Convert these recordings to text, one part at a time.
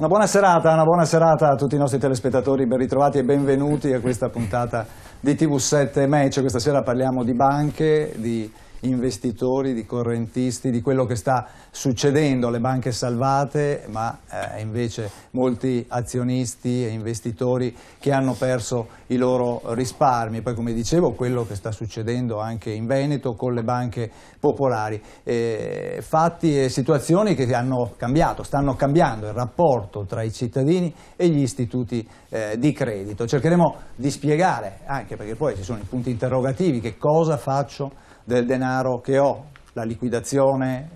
Una buona serata a tutti i nostri telespettatori, ben ritrovati e benvenuti a questa puntata di TV7 Match. Questa sera parliamo di banche, di investitori, di correntisti, di quello che sta succedendo, le banche salvate, ma invece molti azionisti e investitori che hanno perso i loro risparmi. Poi, come dicevo, quello che sta succedendo anche in Veneto con le banche popolari, fatti e situazioni che stanno cambiando il rapporto tra i cittadini e gli istituti di credito. Cercheremo di spiegare, anche perché poi ci sono i punti interrogativi: che cosa faccio del denaro che ho, la liquidazione,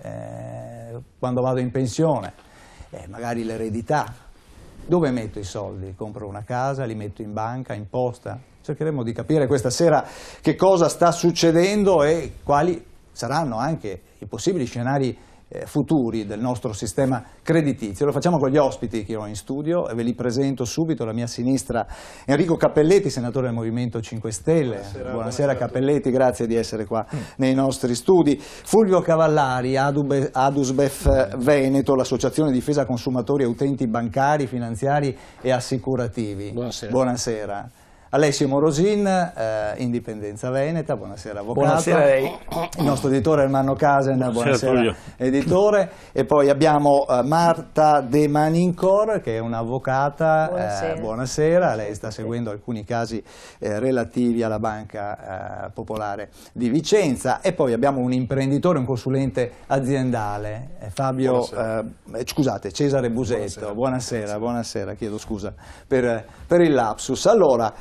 quando vado in pensione, magari l'eredità, dove metto i soldi? Compro una casa, li metto in banca, in posta? Cercheremo di capire questa sera che cosa sta succedendo e quali saranno anche i possibili scenari futuri del nostro sistema creditizio. Lo facciamo con gli ospiti che ho in studio e ve li presento subito. Alla mia sinistra Enrico Cappelletti, senatore del Movimento 5 Stelle. Buonasera Cappelletti, grazie di essere qua nei nostri studi. Fulvio Cavallari, Adusbef Veneto, l'associazione di difesa consumatori e utenti bancari, finanziari e assicurativi. Buonasera. Alessio Morosin, Indipendenza Veneta, buonasera avvocato. Buonasera a lei. Il nostro editore Ermanno Casen, buonasera editore. E poi abbiamo Marta De Manincor, che è un'avvocata. Buonasera. Buonasera, lei sta seguendo alcuni casi relativi alla Banca Popolare di Vicenza. E poi abbiamo un imprenditore, un consulente aziendale, Cesare Busetto. Buonasera, chiedo scusa per il lapsus. Allora,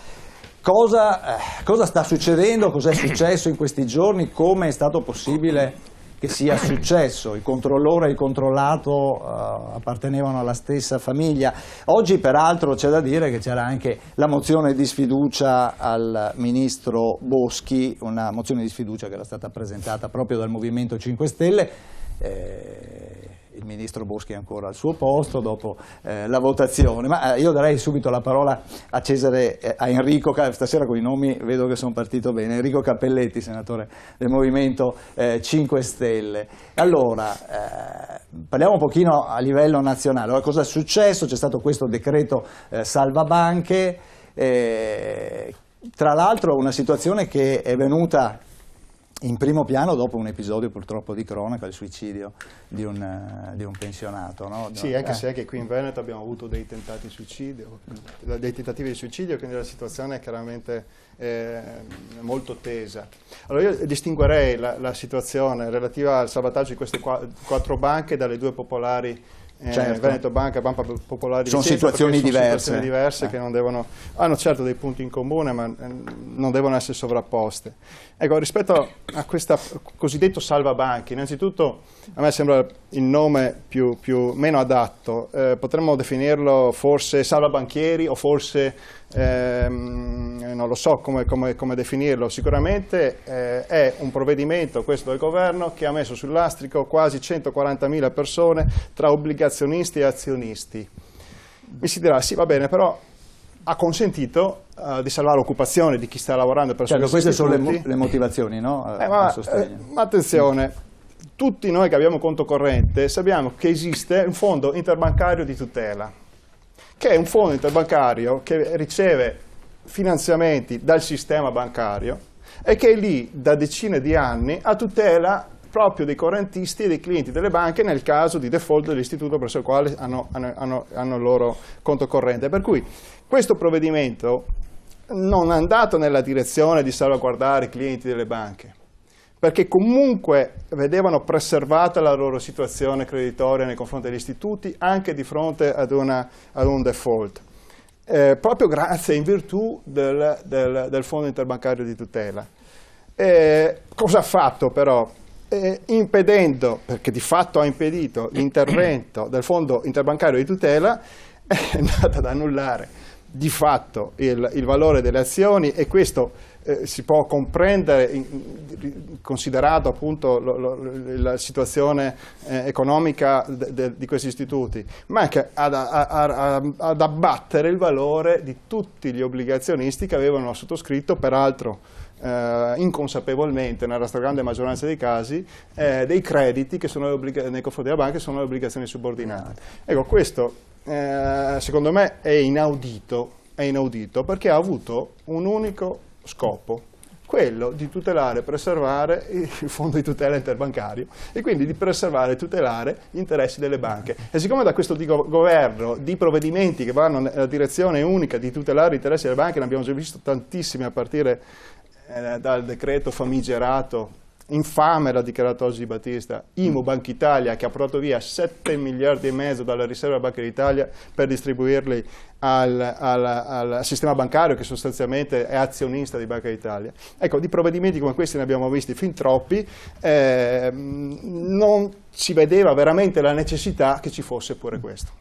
cosa sta succedendo? Cos'è successo in questi giorni? Come è stato possibile che sia successo? Il controllore e il controllato appartenevano alla stessa famiglia. Oggi peraltro c'è da dire che c'era anche la mozione di sfiducia al ministro Boschi, una mozione di sfiducia che era stata presentata proprio dal Movimento 5 Stelle. Il ministro Boschi è ancora al suo posto dopo la votazione, ma io darei subito la parola a Enrico, stasera con i nomi vedo che sono partito bene, Enrico Cappelletti, senatore del Movimento 5 Stelle. Allora, parliamo un pochino a livello nazionale. Allora, cosa è successo? C'è stato questo decreto salva banche, tra l'altro una situazione che è venuta in primo piano dopo un episodio purtroppo di cronaca, il suicidio di un pensionato, no? Sì, anche se anche qui in Veneto abbiamo avuto dei tentativi di suicidio, quindi la situazione è chiaramente molto tesa. Allora io distinguerei la situazione relativa al salvataggio di queste quattro banche dalle due popolari. Certo. Veneto Banca e Banca Popolare di Vicenza, situazioni diverse che non devono, hanno certo dei punti in comune, ma non devono essere sovrapposte. Ecco, rispetto a questo cosiddetto salvabanchi, innanzitutto a me sembra il nome meno adatto. Potremmo definirlo forse salvabanchieri o forse non lo so come definirlo. Sicuramente è un provvedimento, questo del governo, che ha messo sul lastrico quasi 140.000 persone tra obbligazionisti e azionisti. Mi si dirà, sì, va bene, però ha consentito di salvare l'occupazione di chi sta lavorando per certo, queste sono le motivazioni, no? Ma attenzione, tutti noi che abbiamo conto corrente sappiamo che esiste un fondo interbancario di tutela, che è un fondo interbancario che riceve finanziamenti dal sistema bancario e che è lì da decine di anni a tutela proprio dei correntisti e dei clienti delle banche nel caso di default dell'istituto presso il quale hanno il loro conto corrente. Per cui questo provvedimento non è andato nella direzione di salvaguardare i clienti delle banche, perché comunque vedevano preservata la loro situazione creditoria nei confronti degli istituti anche di fronte ad un default, proprio grazie in virtù del fondo interbancario di tutela. Cosa ha fatto però? Impedendo, perché di fatto ha impedito l'intervento del fondo interbancario di tutela, è andato ad annullare di fatto il valore delle azioni, e questo si può comprendere considerato appunto la situazione economica di questi istituti, ma anche ad abbattere il valore di tutti gli obbligazionisti che avevano sottoscritto, peraltro inconsapevolmente nella stragrande maggioranza dei casi, dei crediti che sono nei confronti della banca, che sono le obbligazioni subordinate. Ecco, questo secondo me è inaudito perché ha avuto un unico scopo, quello di tutelare e preservare il fondo di tutela interbancario e quindi di preservare e tutelare gli interessi delle banche. E siccome da questo governo di provvedimenti che vanno nella direzione unica di tutelare gli interessi delle banche ne abbiamo già visto tantissimi, a partire dal decreto famigerato, infame, l'ha dichiarato oggi Battista, IMU Banca Italia, che ha portato via 7 miliardi e mezzo dalla riserva Banca d'Italia per distribuirli al sistema bancario, che sostanzialmente è azionista di Banca d'Italia. Ecco, di provvedimenti come questi ne abbiamo visti fin troppi, non si vedeva veramente la necessità che ci fosse pure questo.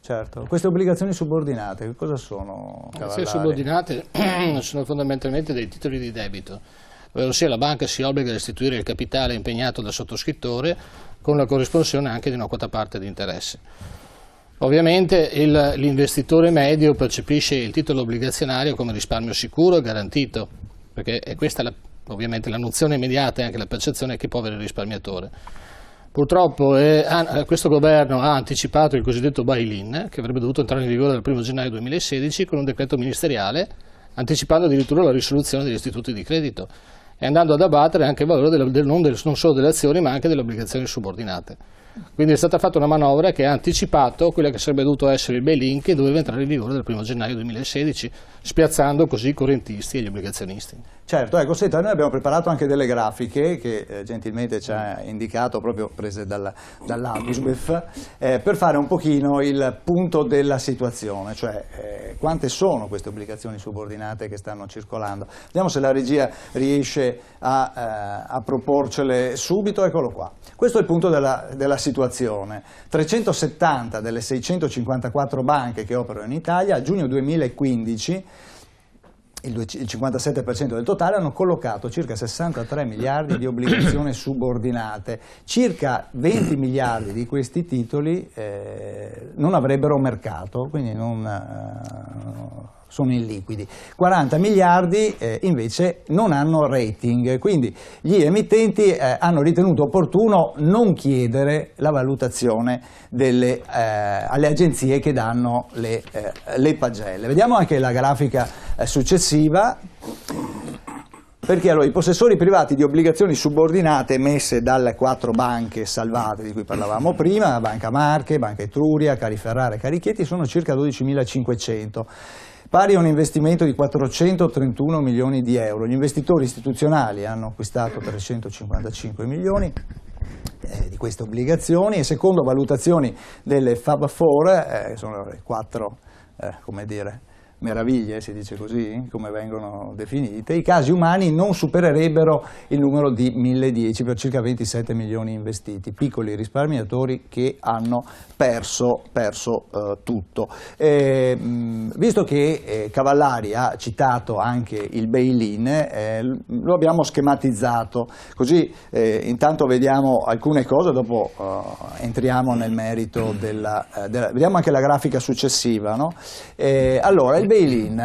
Certo, queste obbligazioni subordinate, che cosa sono? Queste subordinate sono fondamentalmente dei titoli di debito, ossia la banca si obbliga a restituire il capitale impegnato dal sottoscrittore con la corrispondenza anche di una quota parte di interesse. Ovviamente l'investitore medio percepisce il titolo obbligazionario come risparmio sicuro e garantito, perché è questa ovviamente la nozione immediata e anche la percezione che può avere il risparmiatore. Purtroppo questo governo ha anticipato il cosiddetto bail-in, che avrebbe dovuto entrare in vigore dal 1 gennaio 2016 con un decreto ministeriale, anticipando addirittura la risoluzione degli istituti di credito e andando ad abbattere anche il valore non solo delle azioni ma anche delle obbligazioni subordinate. Quindi è stata fatta una manovra che ha anticipato quella che sarebbe dovuto essere il bail-in, che doveva entrare in vigore dal 1 gennaio 2016, spiazzando così i correntisti e gli obbligazionisti. Certo, ecco, senta, noi abbiamo preparato anche delle grafiche che gentilmente ci ha indicato, proprio prese dall'Adusbef, per fare un pochino il punto della situazione, cioè quante sono queste obbligazioni subordinate che stanno circolando. Vediamo se la regia riesce a proporcele subito. Eccolo qua. Questo è il punto della situazione. 370 delle 654 banche che operano in Italia a giugno 2015, il 57% del totale, hanno collocato circa 63 miliardi di obbligazioni subordinate. Circa 20 miliardi di questi titoli non avrebbero mercato, quindi sono illiquidi. 40 miliardi invece non hanno rating, quindi gli emittenti hanno ritenuto opportuno non chiedere la valutazione alle agenzie che danno le pagelle. Vediamo anche la grafica successiva, perché allora i possessori privati di obbligazioni subordinate emesse dalle 4 banche salvate di cui parlavamo prima, Banca Marche, Banca Etruria, Cariferrara e Carichieti, sono circa 12.500. pari a un investimento di 431 milioni di euro. Gli investitori istituzionali hanno acquistato 355 milioni di queste obbligazioni e secondo valutazioni delle Fab4, sono le 4 come dire, meraviglie, si dice così, come vengono definite, i casi umani non supererebbero il numero di 1010 per circa 27 milioni investiti, piccoli risparmiatori che hanno perso tutto. Visto che Cavallari ha citato anche il bail-in, lo abbiamo schematizzato, così intanto vediamo alcune cose, dopo entriamo nel merito vediamo anche la grafica successiva, no? Allora, il bail-in,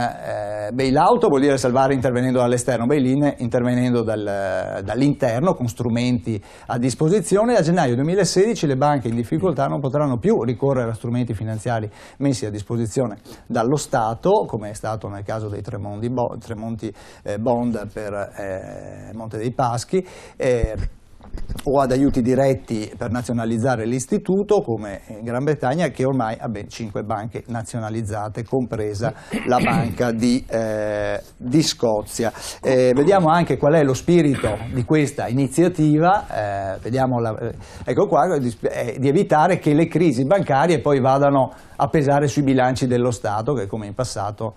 bail-out vuol dire salvare intervenendo dall'esterno, bail-in intervenendo dall'interno con strumenti a disposizione. A gennaio 2016 le banche in difficoltà non potranno più ricorrere a strumenti finanziari messi a disposizione dallo Stato, come è stato nel caso dei Tremonti Bond per Monte dei Paschi, o ad aiuti diretti per nazionalizzare l'istituto, come in Gran Bretagna, che ormai ha ben 5 banche nazionalizzate, compresa la Banca di Scozia. Vediamo anche qual è lo spirito di questa iniziativa, ecco qua, di evitare che le crisi bancarie poi vadano a pesare sui bilanci dello Stato, che come in passato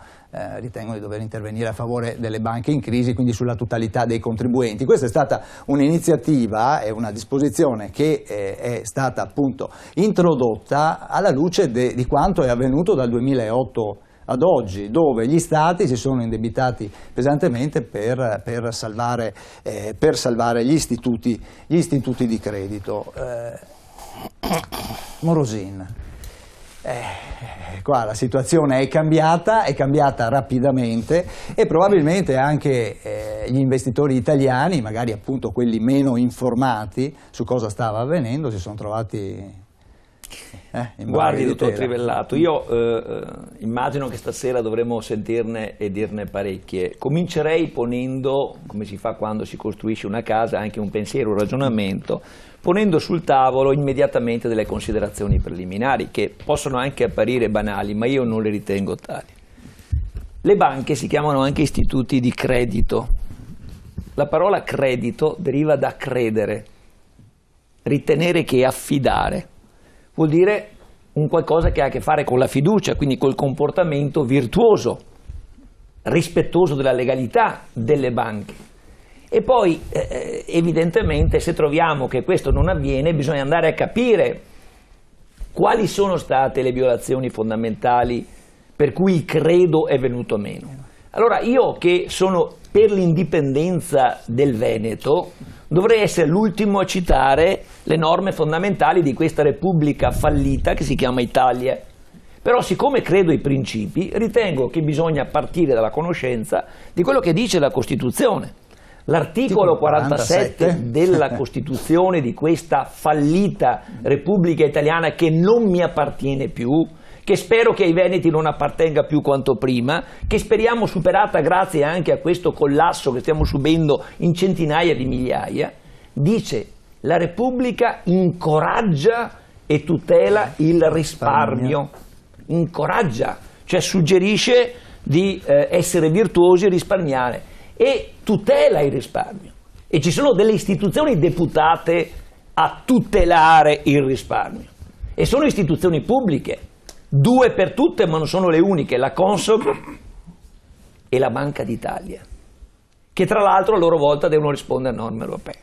ritengono di dover intervenire a favore delle banche in crisi, quindi sulla totalità dei contribuenti. Questa è stata un'iniziativa e una disposizione che è stata appunto introdotta alla luce di quanto è avvenuto dal 2008 ad oggi, dove gli stati si sono indebitati pesantemente per salvare gli istituti di credito. Morosin. Qua la situazione è cambiata rapidamente e probabilmente anche gli investitori italiani, magari appunto quelli meno informati su cosa stava avvenendo, si sono trovati Guardi, dottor Trivellato, io immagino che stasera dovremo sentirne e dirne parecchie. Comincerei ponendo, come si fa quando si costruisce una casa, anche un pensiero, un ragionamento, ponendo sul tavolo immediatamente delle considerazioni preliminari che possono anche apparire banali, ma io non le ritengo tali. Le banche si chiamano anche istituti di credito. La parola credito deriva da credere, ritenere che affidare. Vuol dire un qualcosa che ha a che fare con la fiducia, quindi col comportamento virtuoso, rispettoso della legalità delle banche. E poi evidentemente se troviamo che questo non avviene bisogna andare a capire quali sono state le violazioni fondamentali per cui il credo è venuto meno. Allora io che sono per l'indipendenza del Veneto dovrei essere l'ultimo a citare le norme fondamentali di questa repubblica fallita che si chiama Italia. Però siccome credo ai principi, ritengo che bisogna partire dalla conoscenza di quello che dice la Costituzione. L'articolo 47 della Costituzione di questa fallita Repubblica Italiana che non mi appartiene più, che spero che ai Veneti non appartenga più quanto prima, che speriamo superata grazie anche a questo collasso che stiamo subendo in centinaia di migliaia, dice: la Repubblica incoraggia e tutela il risparmio. Incoraggia, cioè suggerisce di essere virtuosi e risparmiare, e tutela il risparmio. E ci sono delle istituzioni deputate a tutelare il risparmio. E sono istituzioni pubbliche. 2 per tutte, ma non sono le uniche, la Consob e la Banca d'Italia, che tra l'altro a loro volta devono rispondere a norme europee.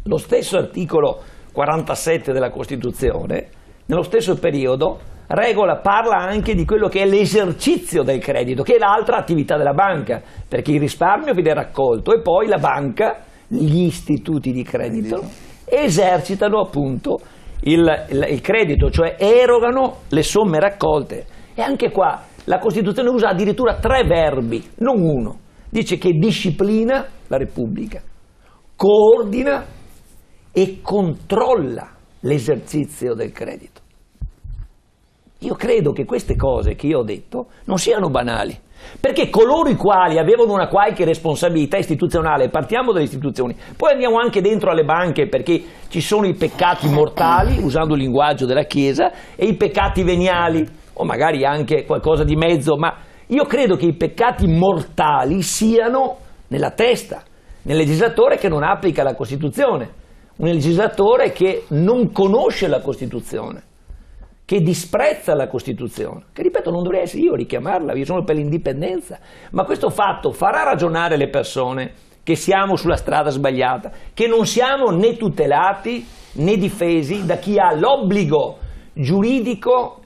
Lo stesso articolo 47 della Costituzione, nello stesso periodo, parla anche di quello che è l'esercizio del credito, che è l'altra attività della banca, perché il risparmio viene raccolto e poi la banca, gli istituti di credito, esercitano appunto il credito, cioè erogano le somme raccolte. E anche qua la Costituzione usa addirittura 3 verbi, non uno. Dice che disciplina la Repubblica, coordina e controlla l'esercizio del credito. Io credo che queste cose che io ho detto non siano banali, perché coloro i quali avevano una qualche responsabilità istituzionale, partiamo dalle istituzioni, poi andiamo anche dentro alle banche, perché ci sono i peccati mortali, usando il linguaggio della Chiesa, e i peccati veniali, o magari anche qualcosa di mezzo, ma io credo che i peccati mortali siano nella testa, nel legislatore che non applica la Costituzione, un legislatore che non conosce la Costituzione, che disprezza la Costituzione, che ripeto non dovrei essere io a richiamarla, io sono per l'indipendenza, ma questo fatto farà ragionare le persone che siamo sulla strada sbagliata, che non siamo né tutelati né difesi da chi ha l'obbligo giuridico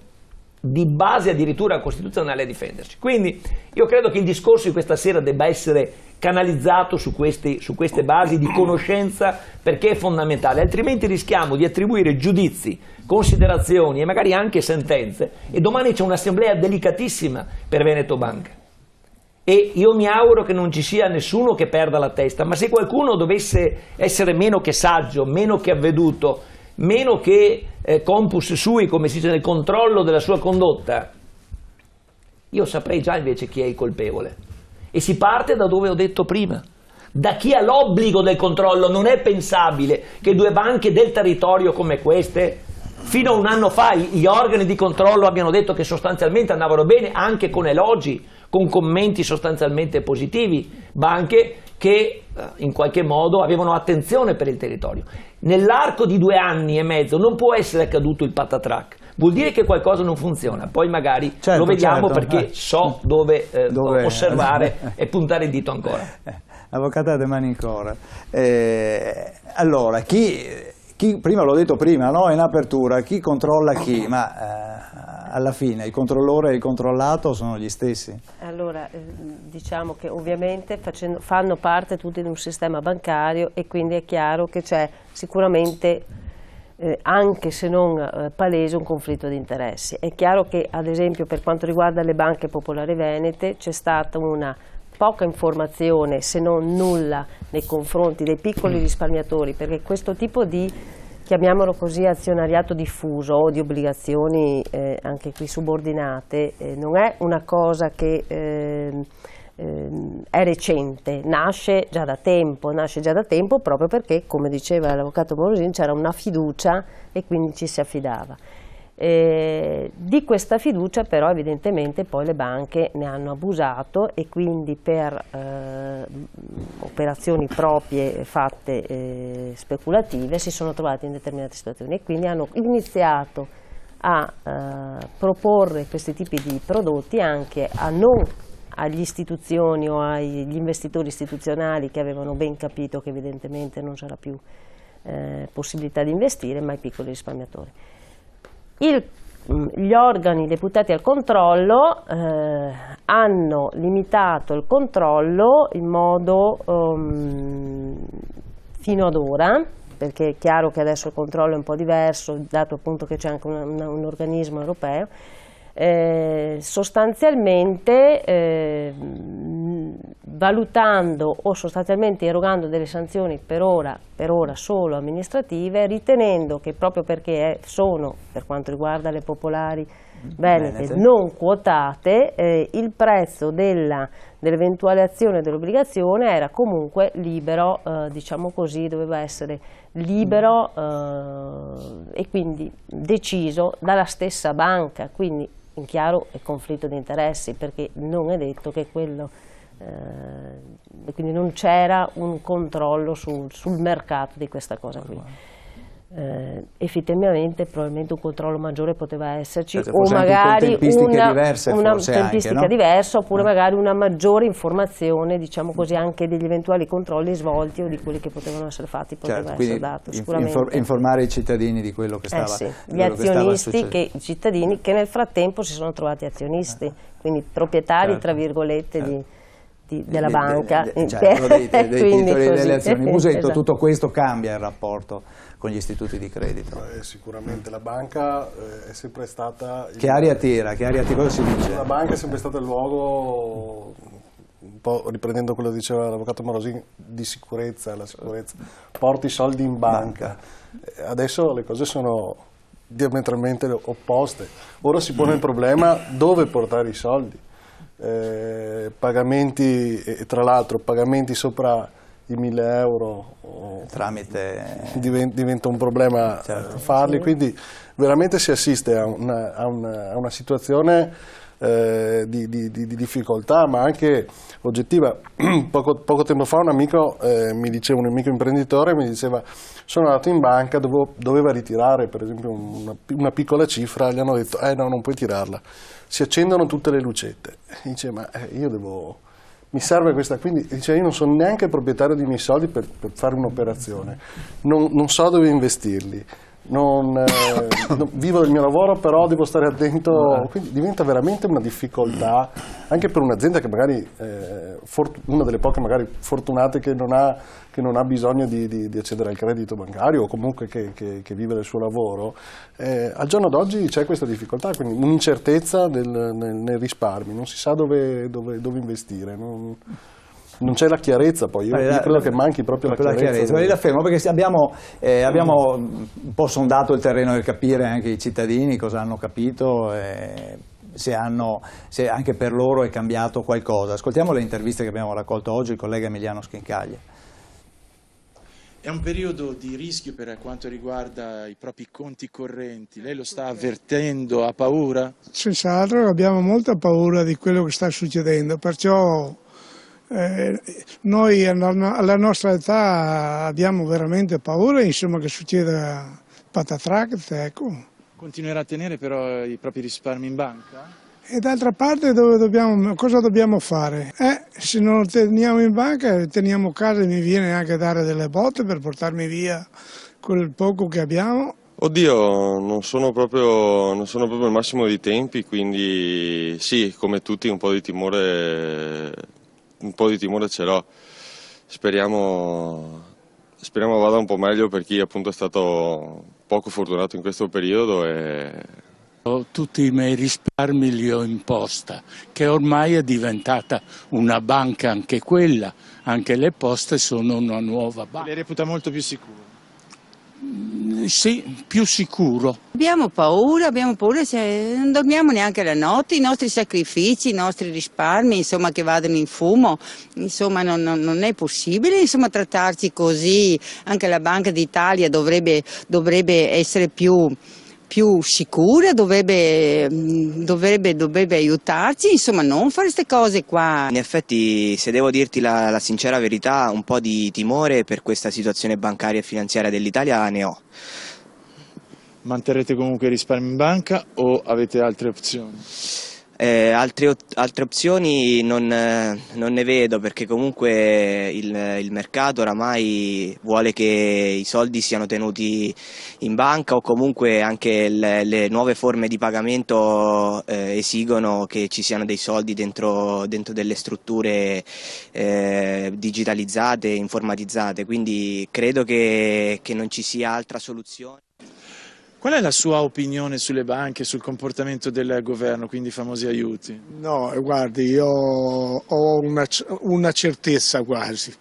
di base addirittura costituzionale a difenderci. Quindi io credo che il discorso di questa sera debba essere canalizzato su queste basi di conoscenza, perché è fondamentale, altrimenti rischiamo di attribuire giudizi, considerazioni e magari anche sentenze, e domani c'è un'assemblea delicatissima per Veneto Banca e io mi auguro che non ci sia nessuno che perda la testa, ma se qualcuno dovesse essere meno che saggio, meno che avveduto, meno che compus sui, come si dice, nel controllo della sua condotta, io saprei già invece chi è il colpevole. E si parte da dove ho detto prima, da chi ha l'obbligo del controllo. Non è pensabile che 2 banche del territorio come queste, fino a un anno fa gli organi di controllo abbiano detto che sostanzialmente andavano bene, anche con elogi, con commenti sostanzialmente positivi, banche che in qualche modo avevano attenzione per il territorio. Nell'arco di 2 anni e mezzo non può essere accaduto il patatrac, vuol dire che qualcosa non funziona, poi magari lo vediamo, perché so dove osservare e puntare il dito ancora. Avvocata De Manicora, allora chi prima l'ho detto prima, no? In apertura, chi controlla chi? Ma alla fine il controllore e il controllato sono gli stessi? Allora, diciamo che ovviamente fanno parte tutti di un sistema bancario, e quindi è chiaro che c'è sicuramente, anche se non palese, un conflitto di interessi. È chiaro che, ad esempio, per quanto riguarda le banche popolari venete, c'è stata una poca informazione, se non nulla, nei confronti dei piccoli risparmiatori, perché questo tipo di chiamiamolo così, azionariato diffuso o di obbligazioni anche qui subordinate, non è una cosa che è recente, nasce già da tempo proprio perché, come diceva l'avvocato Morosin, c'era una fiducia e quindi ci si affidava. Di questa fiducia però evidentemente poi le banche ne hanno abusato e quindi per operazioni proprie fatte speculative si sono trovati in determinate situazioni e quindi hanno iniziato a proporre questi tipi di prodotti anche agli istituzioni o agli investitori istituzionali che avevano ben capito che evidentemente non c'era più possibilità di investire, ma ai piccoli risparmiatori. Gli organi deputati al controllo hanno limitato il controllo in modo fino ad ora, perché è chiaro che adesso il controllo è un po' diverso, dato appunto che c'è anche un organismo europeo, sostanzialmente valutando o sostanzialmente erogando delle sanzioni per ora solo amministrative, ritenendo che proprio perché sono, per quanto riguarda le popolari venete, non quotate, il prezzo dell'eventuale azione dell'obbligazione era comunque libero, diciamo così, doveva essere libero e quindi deciso dalla stessa banca, quindi in chiaro è conflitto di interessi, perché non è detto che quello, quindi non c'era un controllo sul mercato di questa cosa qui. Effettivamente probabilmente un controllo maggiore poteva esserci, certo, o magari una tempistica anche, diversa, oppure magari una maggiore informazione, diciamo così, anche degli eventuali controlli svolti o di quelli che potevano essere fatti, poteva essere dato sicuramente. Informare i cittadini di quello che stava gli azionisti, i cittadini che nel frattempo si sono trovati azionisti, quindi proprietari tra virgolette della banca, dei titoli delle azioni. Musetto, esatto. Tutto questo cambia il rapporto con gli istituti di credito? Sicuramente la banca è sempre stata... Che aria tira? Cosa si dice? La banca è sempre stata il luogo, un po' riprendendo quello che diceva l'avvocato Morosin, di sicurezza, la sicurezza. Porti i soldi in banca. Adesso le cose sono diametralmente opposte. Ora si pone il problema dove portare i soldi. Pagamenti, tra l'altro pagamenti sopra i 1.000 euro tramite diventa un problema, certo, farli, quindi veramente si assiste a una situazione di difficoltà, ma anche oggettiva. Poco tempo fa un amico un amico imprenditore mi diceva: sono andato in banca, doveva ritirare per esempio una piccola cifra, gli hanno detto no, non puoi tirarla, si accendono tutte le lucette. E dice: ma mi serve questa, quindi dice: io non sono neanche il proprietario dei miei soldi per fare un'operazione, non so dove investirli, vivo del mio lavoro, però devo stare attento, quindi diventa veramente una difficoltà anche per un'azienda che magari una delle poche magari fortunate che non ha bisogno di accedere al credito bancario, o comunque che vive del suo lavoro. Al giorno d'oggi c'è questa difficoltà, quindi un'incertezza nel risparmio, non si sa dove investire, non c'è la chiarezza, poi io credo che manchi proprio la chiarezza. Ma la fermo, perché abbiamo un po' sondato il terreno del capire anche i cittadini cosa hanno capito, se anche per loro è cambiato qualcosa. Ascoltiamo le interviste che abbiamo raccolto oggi, il collega Emiliano Schincaglia. È un periodo di rischio per quanto riguarda i propri conti correnti, lei lo sta avvertendo, ha paura? Senz'altro abbiamo molta paura di quello che sta succedendo, perciò noi alla nostra età abbiamo veramente paura, insomma, che succeda patatrac, ecco. Continuerà a tenere però i propri risparmi in banca? E d'altra parte cosa dobbiamo fare? Se non lo teniamo in banca, teniamo a casa e mi viene anche a dare delle botte per portarmi via quel poco che abbiamo. Oddio, non sono proprio il massimo dei tempi, quindi sì, come tutti un po' di timore ce l'ho. Speriamo vada un po' meglio per chi appunto è stato poco fortunato in questo periodo. Tutti i miei risparmi li ho in posta, che ormai è diventata una banca anche quella, anche le poste sono una nuova banca. Le reputa molto più sicuro? Sì, più sicuro. Abbiamo paura, non dormiamo neanche la notte, i nostri sacrifici, i nostri risparmi, insomma, che vadano in fumo, insomma, non è possibile, insomma, trattarci così. Anche la Banca d'Italia dovrebbe essere più sicura, dovrebbe aiutarci, insomma, non fare queste cose qua. In effetti, se devo dirti la sincera verità, un po' di timore per questa situazione bancaria e finanziaria dell'Italia ne ho. Manterrete comunque i risparmi in banca o avete altre opzioni? Altre opzioni non ne vedo, perché comunque il mercato oramai vuole che i soldi siano tenuti in banca, o comunque anche le nuove forme di pagamento esigono che ci siano dei soldi dentro delle strutture digitalizzate, informatizzate, quindi credo che non ci sia altra soluzione. Qual è la sua opinione sulle banche, sul comportamento del governo, quindi i famosi aiuti? No, guardi, io ho una certezza quasi,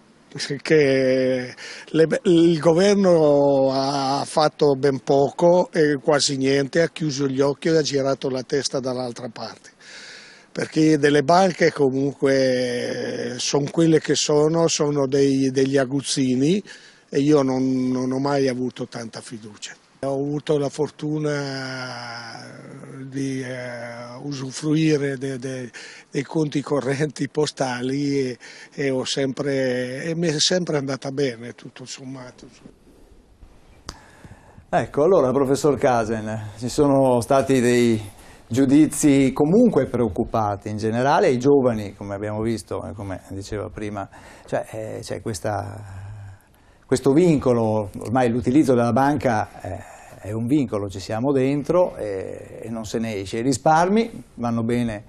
che il governo ha fatto ben poco e quasi niente, ha chiuso gli occhi e ha girato la testa dall'altra parte. Perché delle banche comunque sono quelle che sono degli aguzzini, e io non ho mai avuto tanta fiducia. Ho avuto la fortuna di usufruire dei conti correnti postali e mi è sempre andata bene, tutto sommato. Ecco, allora professor Casen, ci sono stati dei giudizi comunque preoccupati in generale, i giovani, come abbiamo visto, come diceva prima, c'è questo vincolo, ormai l'utilizzo della banca è un vincolo, ci siamo dentro e non se ne esce. I risparmi vanno bene,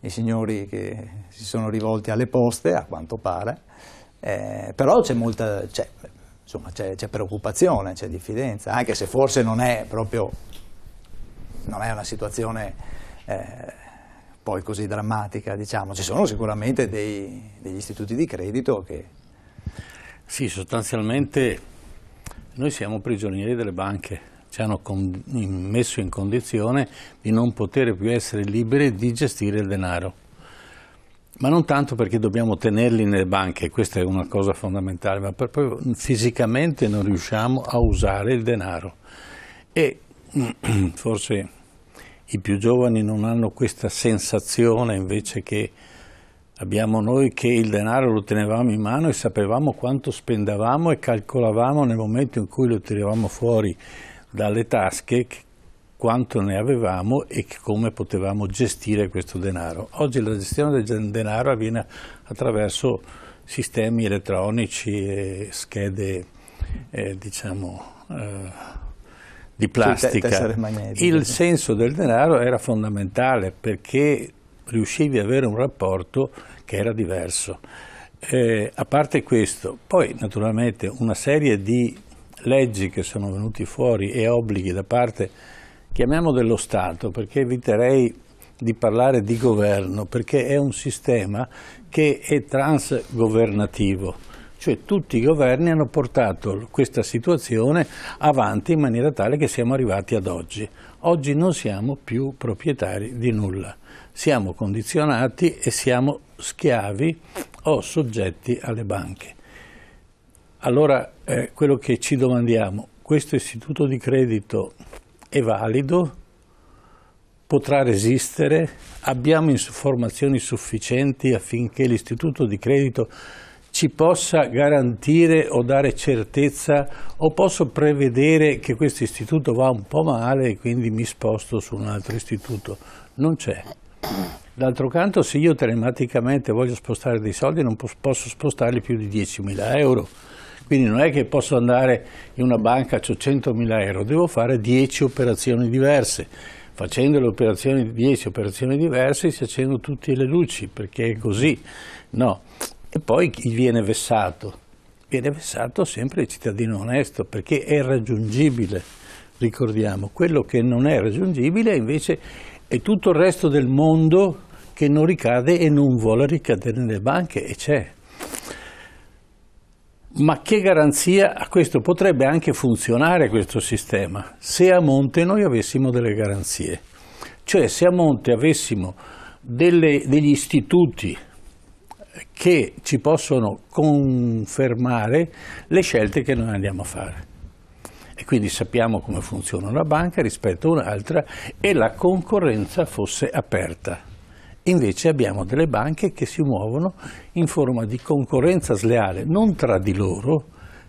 i signori che si sono rivolti alle poste, a quanto pare, però c'è preoccupazione, c'è diffidenza, anche se forse non è una situazione poi così drammatica, diciamo. Ci sono sicuramente degli istituti di credito che... Sì, sostanzialmente noi siamo prigionieri delle banche, ci hanno messo in condizione di non poter più essere liberi di gestire il denaro, ma non tanto perché dobbiamo tenerli nelle banche, questa è una cosa fondamentale, ma proprio fisicamente non riusciamo a usare il denaro e forse i più giovani non hanno questa sensazione invece che abbiamo noi, che il denaro lo tenevamo in mano e sapevamo quanto spendavamo e calcolavamo nel momento in cui lo tiravamo fuori dalle tasche quanto ne avevamo e come potevamo gestire questo denaro. Oggi la gestione del denaro avviene attraverso sistemi elettronici e schede di plastica. Il senso del denaro era fondamentale perché riuscivi ad avere un rapporto che era diverso. A parte questo, poi naturalmente una serie di leggi che sono venuti fuori e obblighi da parte, chiamiamo dello Stato, perché eviterei di parlare di governo, perché è un sistema che è transgovernativo, cioè tutti i governi hanno portato questa situazione avanti in maniera tale che siamo arrivati ad oggi. Oggi non siamo più proprietari di nulla, siamo condizionati e siamo schiavi o soggetti alle banche. Allora quello che ci domandiamo, questo istituto di credito è valido? Potrà resistere? Abbiamo informazioni sufficienti affinché l'istituto di credito ci possa garantire o dare certezza, o posso prevedere che questo istituto va un po' male e quindi mi sposto su un altro istituto? Non c'è. D'altro canto, se io telematicamente voglio spostare dei soldi non posso spostarli più di 10.000 euro. Quindi non è che posso andare in una banca, ho 100.000 euro, devo fare 10 operazioni diverse. Facendo le operazioni, 10 operazioni diverse si accendono tutte le luci, perché è così. No. E poi chi viene vessato? Viene vessato sempre il cittadino onesto, perché è raggiungibile, ricordiamo. Quello che non è raggiungibile invece è tutto il resto del mondo che non ricade e non vuole ricadere nelle banche, e c'è. Ma che garanzia? Questo potrebbe anche funzionare, questo sistema, se a monte noi avessimo delle garanzie. Cioè se a monte avessimo degli istituti che ci possono confermare le scelte che noi andiamo a fare. E quindi sappiamo come funziona una banca rispetto a un'altra e la concorrenza fosse aperta. Invece abbiamo delle banche che si muovono in forma di concorrenza sleale, non tra di loro,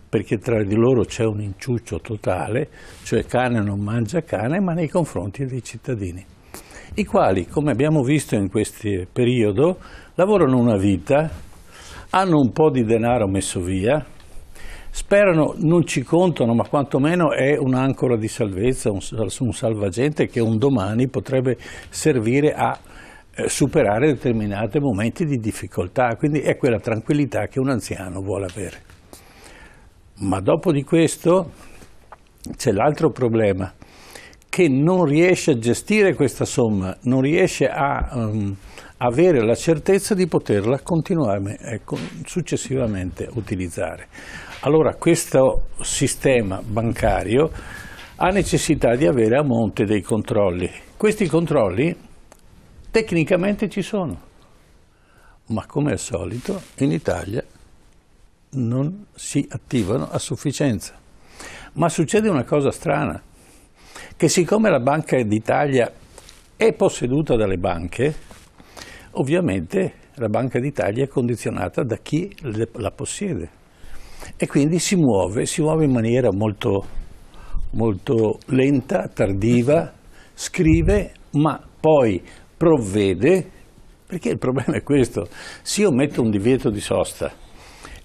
perché tra di loro c'è un inciuccio totale, cioè cane non mangia cane, ma nei confronti dei cittadini, i quali, come abbiamo visto in questo periodo, lavorano una vita, hanno un po' di denaro messo via, sperano, non ci contano, ma quantomeno è un'ancora di salvezza, un salvagente che un domani potrebbe servire a superare determinati momenti di difficoltà, quindi è quella tranquillità che un anziano vuole avere. Ma dopo di questo c'è l'altro problema, che non riesce a gestire questa somma, non riesce a avere la certezza di poterla continuare successivamente utilizzare. Allora questo sistema bancario ha necessità di avere a monte dei controlli. Questi controlli tecnicamente ci sono, ma come al solito in Italia non si attivano a sufficienza. Ma succede una cosa strana, che siccome la Banca d'Italia è posseduta dalle banche, ovviamente la Banca d'Italia è condizionata da chi la possiede e quindi si muove in maniera molto, molto lenta, tardiva, scrive, ma poi provvede, perché il problema è questo: se io metto un divieto di sosta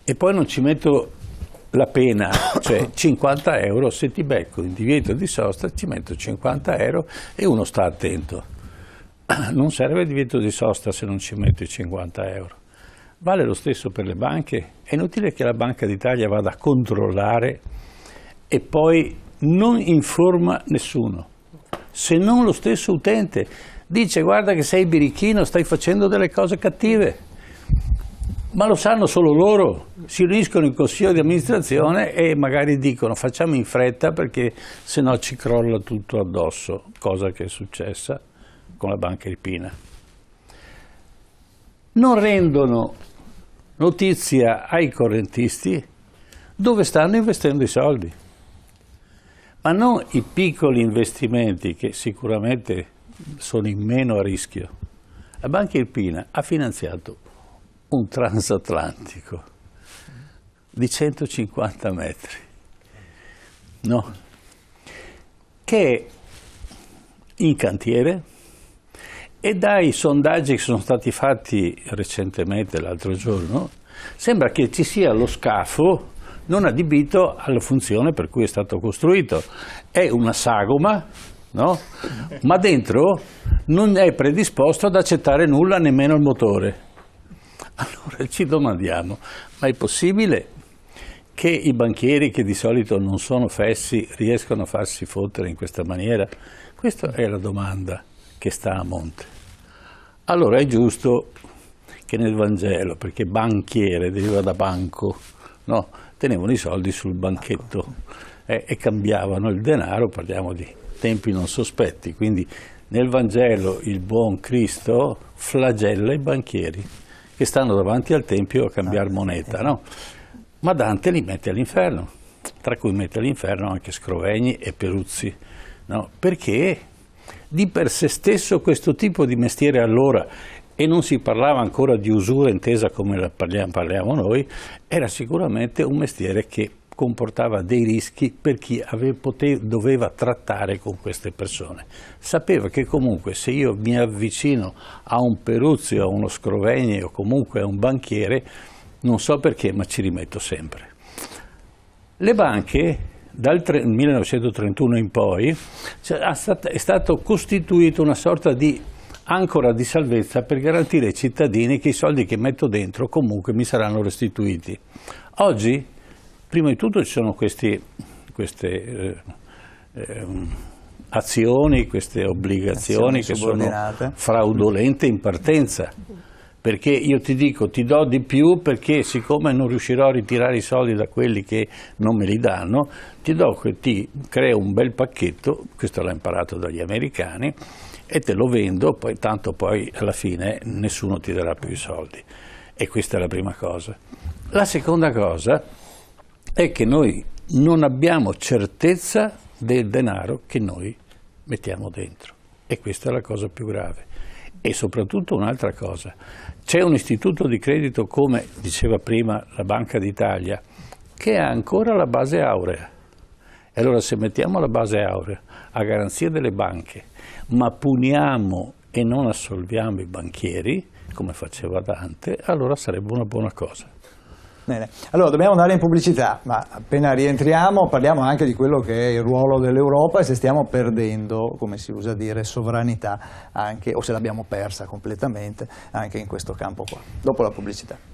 e poi non ci metto la pena, cioè 50 euro, se ti becco il divieto di sosta ci metto 50 euro e uno sta attento. Non serve il divieto di sosta se non ci metto i 50 euro. Vale lo stesso per le banche. È inutile che la Banca d'Italia vada a controllare e poi non informa nessuno, se non lo stesso utente. Dice: guarda che sei birichino, stai facendo delle cose cattive. Ma lo sanno solo loro, si riuniscono in consiglio di amministrazione e magari dicono: facciamo in fretta perché se no ci crolla tutto addosso, cosa che è successa con la Banca Irpina. Non rendono notizia ai correntisti dove stanno investendo i soldi, ma non i piccoli investimenti che sicuramente sono in meno a rischio. La Banca Irpina ha finanziato un transatlantico di 150 metri, no? Che è in cantiere, e dai sondaggi che sono stati fatti recentemente, l'altro giorno, sembra che ci sia lo scafo non adibito alla funzione per cui è stato costruito. È una sagoma, no? Ma dentro non è predisposto ad accettare nulla, nemmeno il motore. Allora ci domandiamo: ma è possibile che i banchieri, che di solito non sono fessi, riescano a farsi fottere in questa maniera? Questa è la domanda che sta a monte. Allora è giusto che nel Vangelo, perché banchiere deriva da banco, no? Tenevano i soldi sul banchetto e cambiavano il denaro, parliamo di tempi non sospetti, quindi nel Vangelo il buon Cristo flagella i banchieri che stanno davanti al Tempio a cambiare moneta, no? Ma Dante li mette all'inferno, tra cui mette all'inferno anche Scrovegni e Peruzzi, no? Perché di per sé stesso questo tipo di mestiere allora, e non si parlava ancora di usura intesa come la parliamo noi, era sicuramente un mestiere che comportava dei rischi per chi doveva trattare con queste persone. Sapeva che comunque se io mi avvicino a un Peruzzi o a uno Scrovegni o comunque a un banchiere, non so perché, ma ci rimetto sempre. Le banche, dal 1931 in poi, è stato costituito una sorta di ancora di salvezza per garantire ai cittadini che i soldi che metto dentro comunque mi saranno restituiti. Oggi, prima di tutto, ci sono queste azioni, queste obbligazioni che sono fraudolente in partenza, perché io ti dico ti do di più perché siccome non riuscirò a ritirare i soldi da quelli che non me li danno, ti creo un bel pacchetto, questo l'ho imparato dagli americani, e te lo vendo, poi tanto poi alla fine nessuno ti darà più i soldi. E questa è la prima cosa. La seconda cosa è che noi non abbiamo certezza del denaro che noi mettiamo dentro, e questa è la cosa più grave. E soprattutto un'altra cosa, c'è un istituto di credito come diceva prima la Banca d'Italia che ha ancora la base aurea, e allora se mettiamo la base aurea a garanzia delle banche ma puniamo e non assolviamo i banchieri come faceva Dante, allora sarebbe una buona cosa. Bene, allora dobbiamo andare in pubblicità, ma appena rientriamo parliamo anche di quello che è il ruolo dell'Europa e se stiamo perdendo, come si usa dire, sovranità anche, o se l'abbiamo persa completamente anche in questo campo qua. Dopo la pubblicità.